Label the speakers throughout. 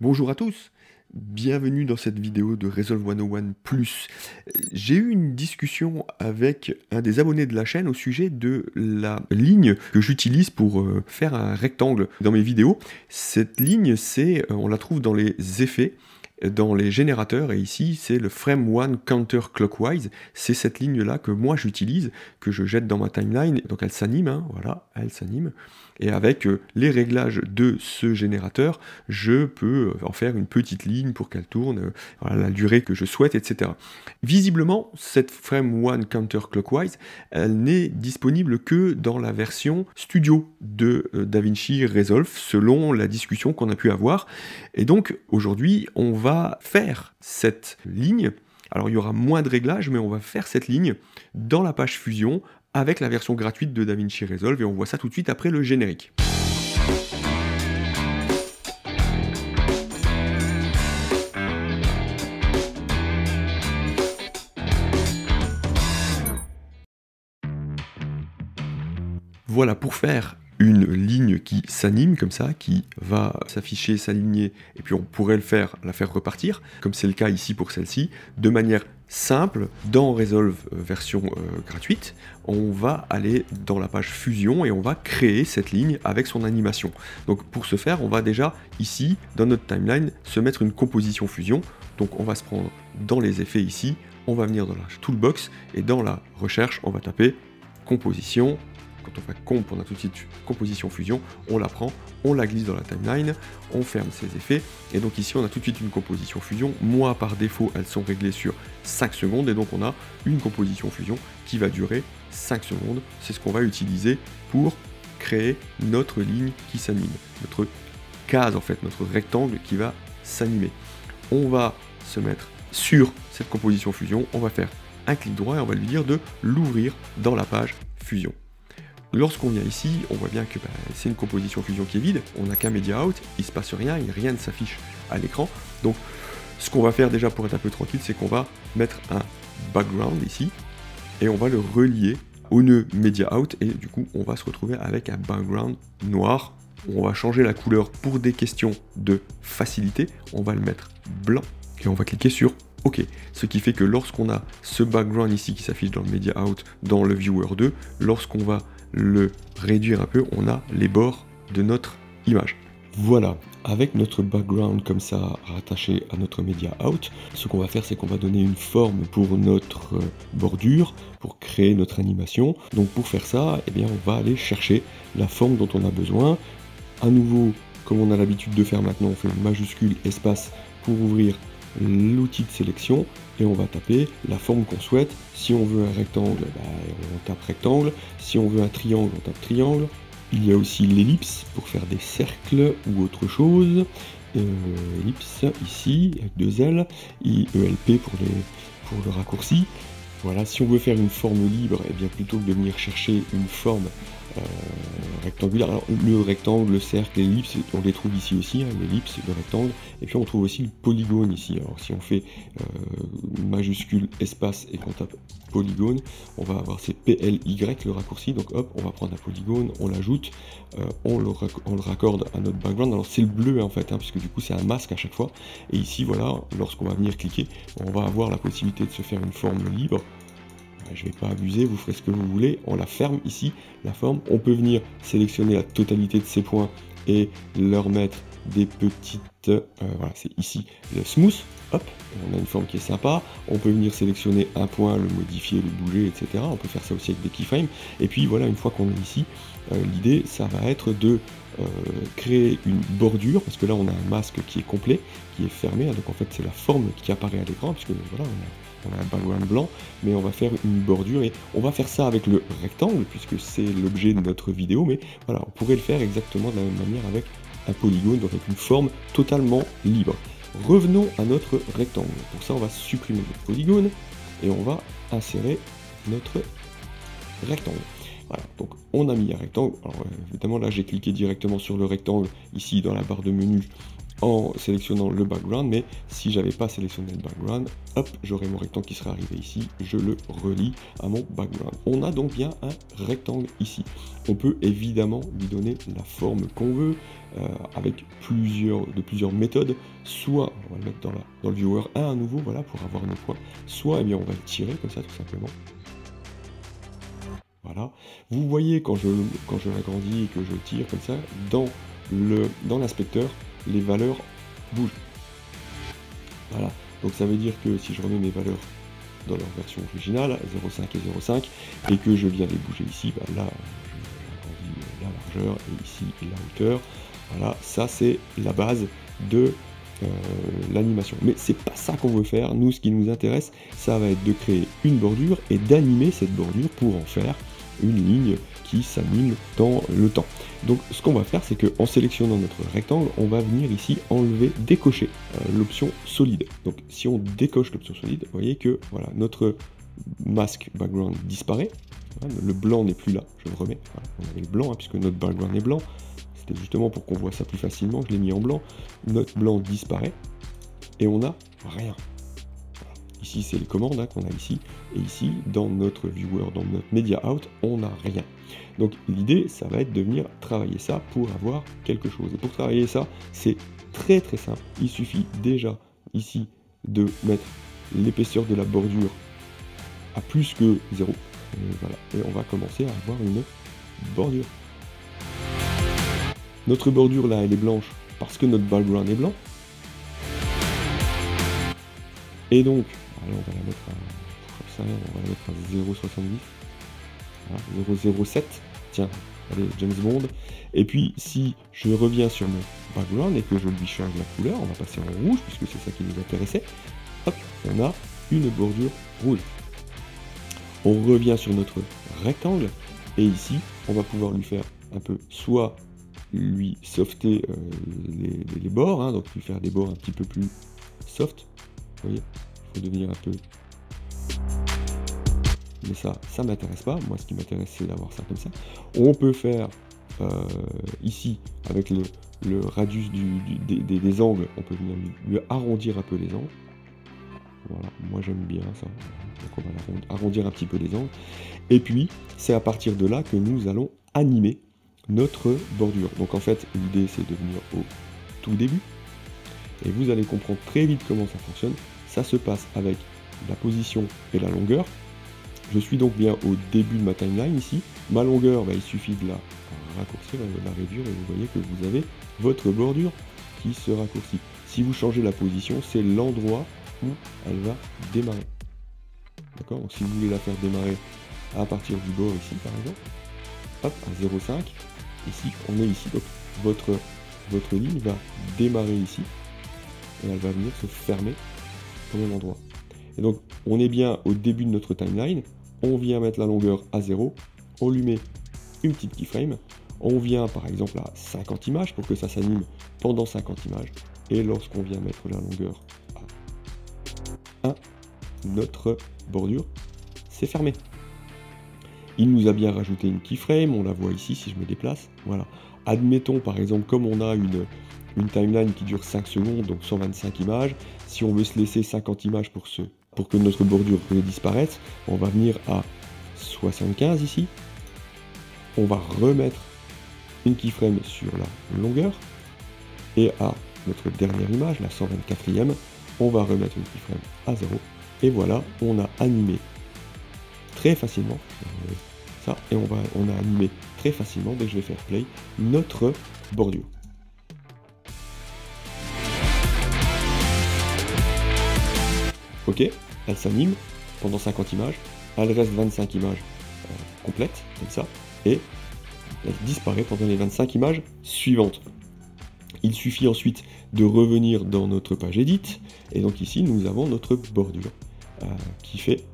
Speaker 1: Bonjour à tous, bienvenue dans cette vidéo de Resolve 101 Plus. J'ai eu une discussion avec un des abonnés de la chaîne au sujet de la ligne que j'utilise pour faire un rectangle dans mes vidéos. Cette ligne, on la trouve dans les effets, dans les générateurs, et ici c'est le frame 1 counterclockwise. C'est cette ligne là que moi j'utilise, que je jette dans ma timeline, donc elle s'anime, hein, voilà, elle s'anime, et avec les réglages de ce générateur, je peux en faire une petite ligne pour qu'elle tourne, voilà, la durée que je souhaite, etc. Visiblement, cette frame 1 counterclockwise, elle n'est disponible que dans la version studio de DaVinci Resolve, selon la discussion qu'on a pu avoir. Et donc aujourd'hui, on va faire cette ligne. Alors il y aura moins de réglages, mais on va faire cette ligne dans la page Fusion avec la version gratuite de DaVinci Resolve, et on voit ça tout de suite après le générique. Voilà, pour faire une ligne qui s'anime comme ça, qui va s'afficher, s'aligner, et puis on pourrait la faire repartir, comme c'est le cas ici pour celle-ci, de manière simple, dans Resolve version gratuite, on va aller dans la page Fusion et on va créer cette ligne avec son animation. Donc pour ce faire, on va déjà ici, dans notre timeline, se mettre une composition Fusion. Donc on va se prendre dans les effets ici, on va venir dans la toolbox, et dans la recherche, on va taper composition. Quand on fait comp, on a tout de suite composition fusion, on la prend, on la glisse dans la timeline, on ferme ses effets, et donc ici on a tout de suite une composition fusion. Moi par défaut elles sont réglées sur 5 secondes, et donc on a une composition fusion qui va durer 5 secondes. C'est ce qu'on va utiliser pour créer notre ligne qui s'anime, notre case en fait, notre rectangle qui va s'animer. On va se mettre sur cette composition fusion, on va faire un clic droit et on va lui dire de l'ouvrir dans la page fusion. Lorsqu'on vient ici, on voit bien que c'est une composition fusion qui est vide, on n'a qu'un media out, il ne se passe rien, rien ne s'affiche à l'écran. Donc ce qu'on va faire déjà pour être un peu tranquille, c'est qu'on va mettre un background ici, et on va le relier au nœud media out, et du coup on va se retrouver avec un background noir. On va changer la couleur pour des questions de facilité, on va le mettre blanc, et on va cliquer sur OK, ce qui fait que lorsqu'on a ce background ici qui s'affiche dans le media out, dans le viewer 2, lorsqu'on va le réduire un peu, on a les bords de notre image. Voilà, avec notre background comme ça rattaché à notre media out, ce qu'on va faire, c'est qu'on va donner une forme pour notre bordure, pour créer notre animation. Donc pour faire ça, eh bien, on va aller chercher la forme dont on a besoin. À nouveau, comme on a l'habitude de faire maintenant, on fait une majuscule espace pour ouvrir l'outil de sélection, et on va taper la forme qu'on souhaite. Si on veut un rectangle, on tape rectangle. Si on veut un triangle, on tape triangle. Il y a aussi l'ellipse pour faire des cercles ou autre chose. Ellipse ici avec 2 L, ELP pour le raccourci. Voilà, si on veut faire une forme libre, et bien plutôt que de venir chercher une forme rectangulaire, alors le rectangle, le cercle, l'ellipse, on les trouve ici aussi, hein, l'ellipse, le rectangle, et puis on trouve aussi le polygone ici. Alors si on fait majuscule espace et qu'on tape polygone, on va avoir ces PLY, le raccourci. Donc hop, on va prendre un polygone, on l'ajoute, on le raccorde à notre background. Alors c'est le bleu en fait, hein, puisque du coup c'est un masque à chaque fois, et ici voilà, lorsqu'on va venir cliquer, on va avoir la possibilité de se faire une forme libre. Je ne vais pas abuser, vous ferez ce que vous voulez. On la ferme ici, la forme. On peut venir sélectionner la totalité de ces points et leur mettre des petites... voilà, c'est ici le smooth. Hop, on a une forme qui est sympa. On peut venir sélectionner un point, le modifier, le bouger, etc. On peut faire ça aussi avec des keyframes. Et puis voilà, une fois qu'on est ici, l'idée, ça va être de créer une bordure, parce que là, on a un masque qui est complet, qui est fermé. Donc en fait, c'est la forme qui apparaît à l'écran, puisque voilà, on a un background blanc, mais on va faire une bordure, et on va faire ça avec le rectangle, puisque c'est l'objet de notre vidéo, mais voilà, on pourrait le faire exactement de la même manière avec un polygone, donc avec une forme totalement libre. Revenons à notre rectangle. Pour ça, on va supprimer notre polygone, et on va insérer notre rectangle. Voilà, donc on a mis un rectangle. Alors évidemment, là, j'ai cliqué directement sur le rectangle, ici, dans la barre de menu, en sélectionnant le background, mais si j'avais pas sélectionné le background, hop, j'aurais mon rectangle qui serait arrivé ici, je le relie à mon background. On a donc bien un rectangle ici. On peut évidemment lui donner la forme qu'on veut, avec plusieurs méthodes. Soit on va le mettre dans le viewer 1 à nouveau, voilà, pour avoir nos points, soit eh bien, on va le tirer comme ça tout simplement. Voilà. Vous voyez quand je l'agrandis et que je tire comme ça, dans l'inspecteur, les valeurs bougent. Voilà. Donc ça veut dire que si je remets mes valeurs dans leur version originale, 0,5 et 0,5, et que je viens les bouger ici, bah là, j'agrandis la largeur et ici la hauteur. Voilà, ça c'est la base de l'animation. Mais c'est pas ça qu'on veut faire. Nous, ce qui nous intéresse, ça va être de créer une bordure et d'animer cette bordure pour en faire une ligne qui s'anime dans le temps. Donc ce qu'on va faire, c'est qu'en sélectionnant notre rectangle, on va venir ici décocher l'option solide. Donc si on décoche l'option solide, vous voyez que voilà, notre masque background disparaît. Le blanc n'est plus là, je le remets. Voilà, on avait le blanc, hein, puisque notre background est blanc. C'était justement pour qu'on voit ça plus facilement que je l'ai mis en blanc. Notre blanc disparaît et on n'a rien. Voilà. Ici, c'est les commandes hein, qu'on a ici. Et ici, dans notre viewer, dans notre media out, on n'a rien. Donc l'idée, ça va être de venir travailler ça pour avoir quelque chose. Et pour travailler ça, c'est très très simple. Il suffit déjà ici de mettre l'épaisseur de la bordure à plus que 0. Voilà. Et on va commencer à avoir une bordure. Notre bordure là, elle est blanche parce que notre background est blanc. Et donc, allez, on va la mettre à 0,70. Voilà, 0,07. Tiens, allez, James Bond. Et puis, si je reviens sur mon background et que je lui change la couleur, on va passer en rouge puisque c'est ça qui nous intéressait. Hop, on a une bordure rouge. On revient sur notre rectangle et ici, on va pouvoir lui faire un peu soit lui softer les bords, hein, donc lui faire des bords un petit peu plus soft. Vous voyez, il faut devenir un peu... Mais ça m'intéresse pas. Moi, ce qui m'intéresse, c'est d'avoir ça comme ça. On peut faire ici, avec le radius des angles, on peut venir lui arrondir un peu les angles. Voilà, moi j'aime bien ça. Donc on va arrondir un petit peu les angles. Et puis, c'est à partir de là que nous allons animer notre bordure. Donc en fait, l'idée c'est de venir au tout début. Et vous allez comprendre très vite comment ça fonctionne. Ça se passe avec la position et la longueur. Je suis donc bien au début de ma timeline ici. Ma longueur, bah, il suffit de la raccourcir, de la réduire, et vous voyez que vous avez votre bordure qui se raccourcit. Si vous changez la position, c'est l'endroit où elle va démarrer. D'accord? Donc si vous voulez la faire démarrer à partir du bord ici, par exemple, hop, à 0,5, ici, on est ici. Donc votre ligne va démarrer ici, et elle va venir se fermer au même endroit. Et donc, on est bien au début de notre timeline, on vient mettre la longueur à 0, on lui met une petite keyframe, on vient par exemple à 50 images pour que ça s'anime pendant 50 images, et lorsqu'on vient mettre la longueur à 1, notre bordure s'est fermée. Il nous a bien rajouté une keyframe, on la voit ici si je me déplace, voilà. Admettons par exemple, comme on a une timeline qui dure 5 secondes, donc 125 images, si on veut se laisser 50 images pour que notre bordure disparaisse, on va venir à 75 ici, on va remettre une keyframe sur la longueur, et à notre dernière image, la 124e, on va remettre une keyframe à 0, et voilà, on a animé très facilement, ça, et on a animé très facilement, dès que je vais faire play, notre bordure. Ok, elle s'anime pendant 50 images, elle reste 25 images complètes, comme ça, et elle disparaît pendant les 25 images suivantes. Il suffit ensuite de revenir dans notre page Edit, et donc ici nous avons notre bordure, qui fait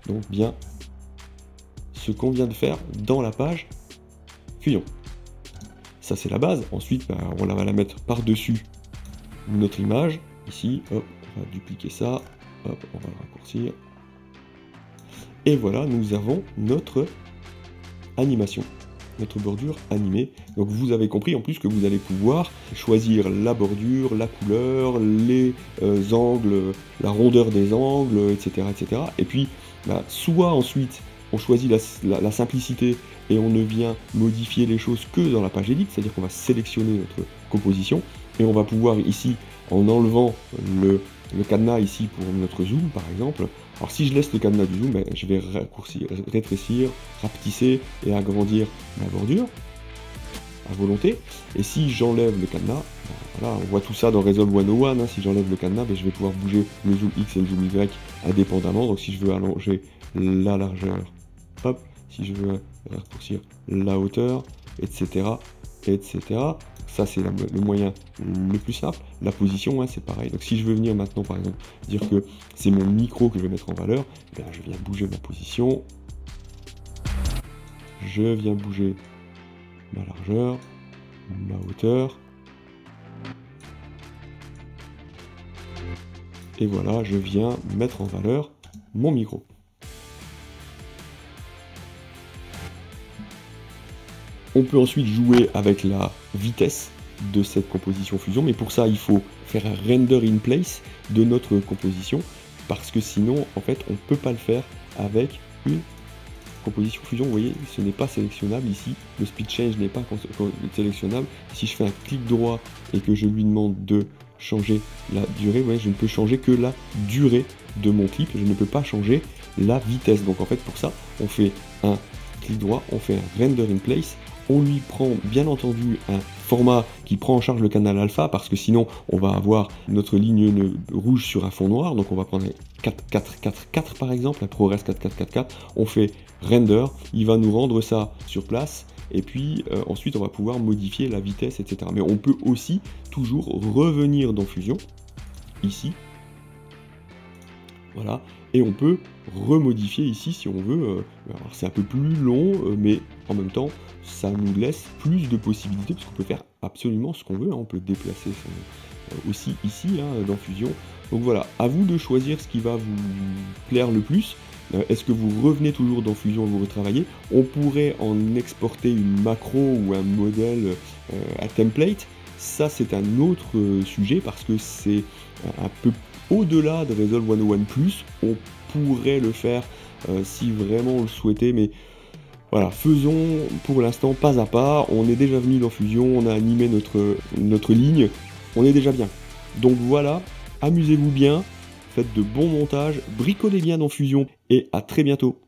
Speaker 1: donc bien ce qu'on vient de faire dans la page Fusion. Ça c'est la base, ensuite bah, on va la mettre par-dessus notre image, ici, hop, on va dupliquer ça, hop, on va le raccourcir. Et voilà, nous avons notre animation notre bordure animée. Donc vous avez compris en plus que vous allez pouvoir choisir la bordure, la couleur, les angles, la rondeur des angles, etc. etc. Et puis, soit ensuite, on choisit la simplicité et on ne vient modifier les choses que dans la page Edit, c'est-à-dire qu'on va sélectionner notre composition, et on va pouvoir ici, en enlevant le cadenas ici pour notre zoom par exemple, alors si je laisse le cadenas du zoom, je vais rétrécir, rapetisser et agrandir ma bordure à volonté, et si j'enlève le cadenas, voilà, on voit tout ça dans Resolve 101, si j'enlève le cadenas, je vais pouvoir bouger le zoom X et le zoom Y indépendamment, donc si je veux allonger la largeur, hop, si je veux raccourcir la hauteur, etc., etc. Ça, c'est le moyen le plus simple. La position, c'est pareil. Donc, si je veux venir maintenant, par exemple, dire que c'est mon micro que je vais mettre en valeur, je viens bouger ma position. Je viens bouger ma largeur, ma hauteur. Et voilà, je viens mettre en valeur mon micro. On peut ensuite jouer avec la vitesse de cette composition fusion, mais pour ça il faut faire un render in place de notre composition, parce que sinon en fait on ne peut pas le faire avec une composition fusion. Vous voyez, ce n'est pas sélectionnable ici, le speed change n'est pas sélectionnable. Si je fais un clic droit et que je lui demande de changer la durée, vous voyez, je ne peux changer que la durée de mon clip, je ne peux pas changer la vitesse. Donc en fait pour ça on fait un clic droit, on fait un render in place. On lui prend bien entendu un format qui prend en charge le canal alpha, parce que sinon on va avoir notre ligne rouge sur un fond noir. Donc on va prendre un 4444 par exemple, un ProRes 4444, on fait render, il va nous rendre ça sur place, et puis ensuite on va pouvoir modifier la vitesse, etc. Mais on peut aussi toujours revenir dans Fusion, ici, voilà, et on peut remodifier ici si on veut. Alors c'est un peu plus long, mais en même temps ça nous laisse plus de possibilités, parce qu'on peut faire absolument ce qu'on veut, on peut déplacer aussi ici dans Fusion. Donc voilà, à vous de choisir ce qui va vous plaire le plus. Est-ce que vous revenez toujours dans Fusion et vous retravaillez? On pourrait en exporter une macro ou un modèle à template. Ça c'est un autre sujet, parce que c'est un peu au-delà de Resolve 101+, on pourrait le faire si vraiment on le souhaitait, mais voilà, faisons pour l'instant pas à pas. On est déjà venu dans Fusion, on a animé notre ligne, on est déjà bien. Donc voilà, amusez-vous bien, faites de bons montages, bricolez bien dans Fusion, et à très bientôt.